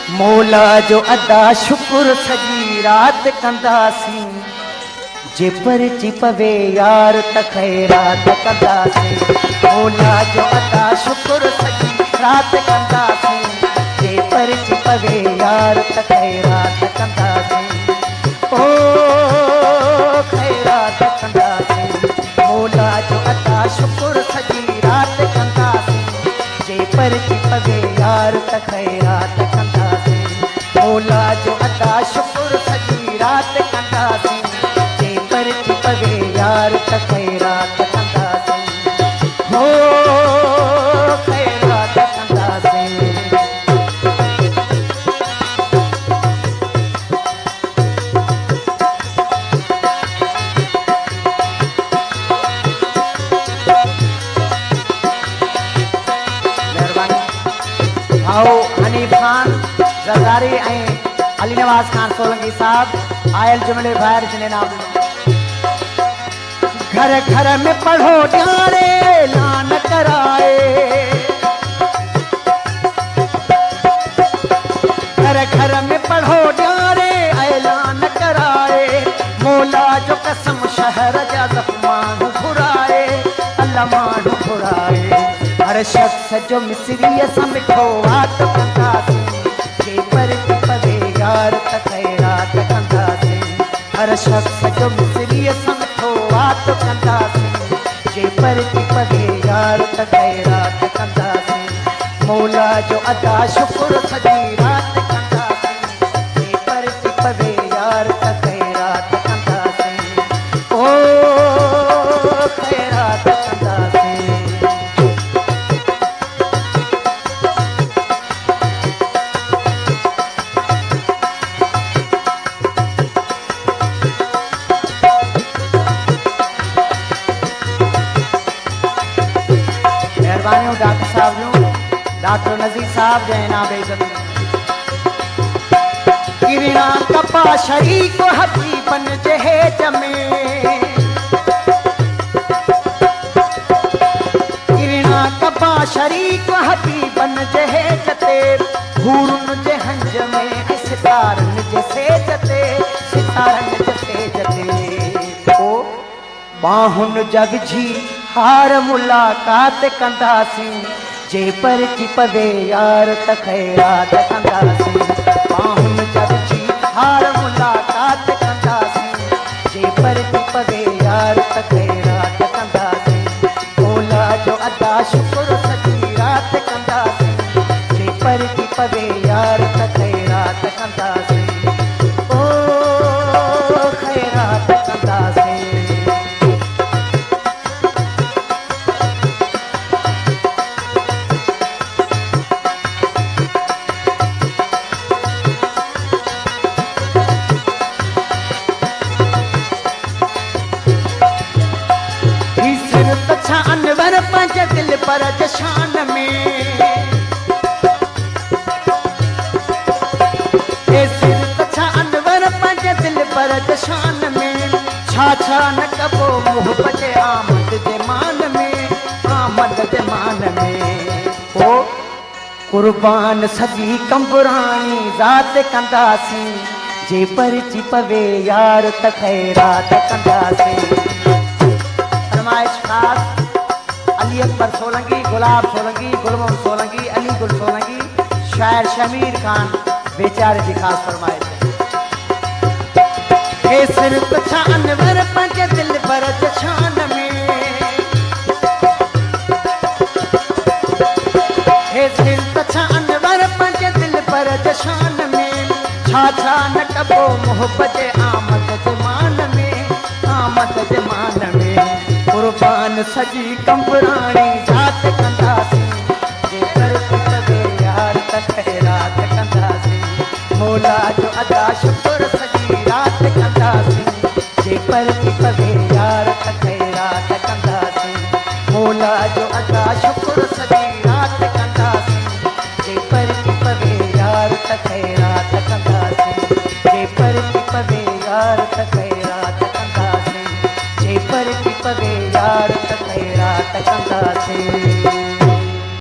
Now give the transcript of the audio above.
मौला जो अदा शुक्र सजी रात कंदासीं जे परची पवे यार त खैरात कंदासीं। मौला जो अदा शुक्र सजी रात कंदासीं जे परची पवे यार त खैरात कंदासीं। ओ खैरात कंदासीं। मौला जो अदा शुक्र सजी रात कंदासीं जे परची पवे यार त खैरात कंदासीं। मौला जो अदा शुक्र सजी रात कंदासीं जे परची पवे यार त खैरात कंदासीं। हो खैरात कंदासीं। आओ हनीफ खान जरदारी अली नवाज खान सोलंकी साहब आयल जुमले बाहर जिन्हें नाम घर घर में पढ़ो ध्याने ऐलान कराए। घर घर में पढ़ो ध्याने ऐलान कराए। मौला जो कसम शहर जा मानू घुराए अल्लाह मानू घुराए। हर शख्स जो मिसरी समिठो वात कंदासीं जे परची पवे यार त खैरात कंदासीं। हर शख्स जो मिसरी समिठो वात कंदासीं जे परची पवे यार त खैरात कंदासीं। मौला जो अदा शुक्र सजी रात कंदासीं जे परची पवे यार त खैरात कंदासीं। ओ खैरात कंदासीं। डॉक्टर साहब जो डॉक्टर नजीर साहब जय नाम बेइज्जत किरणा कपा शरीक हबी बन जहे जमे। किरणा कपा शरीक हबी बन जहे जते हूरुन जे हंज में सितारन जैसे जते सितारन जैसे जते। ओ बाहुन जग जी हार मुलाकात कंदासीं जे परची पवे यार त खैरात कंदासीं। बाहुन जग जी हार मुलाकात कंदासीं जे परची पवे यार त खैरात कंदासीं। मौला जो अदा शुक्र सजी रात कंदासीं जे परची पवे यार त खैरात कंदासीं। ओ खैरात कंदासीं। अनवर पंज दिल पर जशान में सिर तछा अनवर पंज दिल पर जशान में छा छा न कबो मोहब्बत आमद जे मान में आमद जे मान में। ओ कुर्बान सजी कंबुरानी जात कंदासीं जे परची पवे यार त खैरात कंदासीं। फरमाइश खास अली अकबर सोलंकी, गुलाब सोलंकी, गुलमोहन सोलंकी, अली गुल सोलंकी, शायर शमीर खान बेचारे की खास फरमाइश है। सिर तछा अनवर पंज दिल पर जशान में सिर तछा अनवर पंज दिल पर जशान में छा छा न कबो मोहब्बत आमद जमान में आमद जमान में। कुर्बान सजी कंबरानी जात कंदासीं जे परची पवे यार त खैरात कंदासीं। मौला जो अदा शुक्र सजी रात कंदासीं जे परची पवे यार त खैरात कंदासीं। मौला जो अदा शुक्र सजी रात कंदासीं जे परची पवे यार त खैरात कंदासीं। जे परची पवे यार त खैरात कंदासीं जे परची पवे यार त खैरात कंदासीं।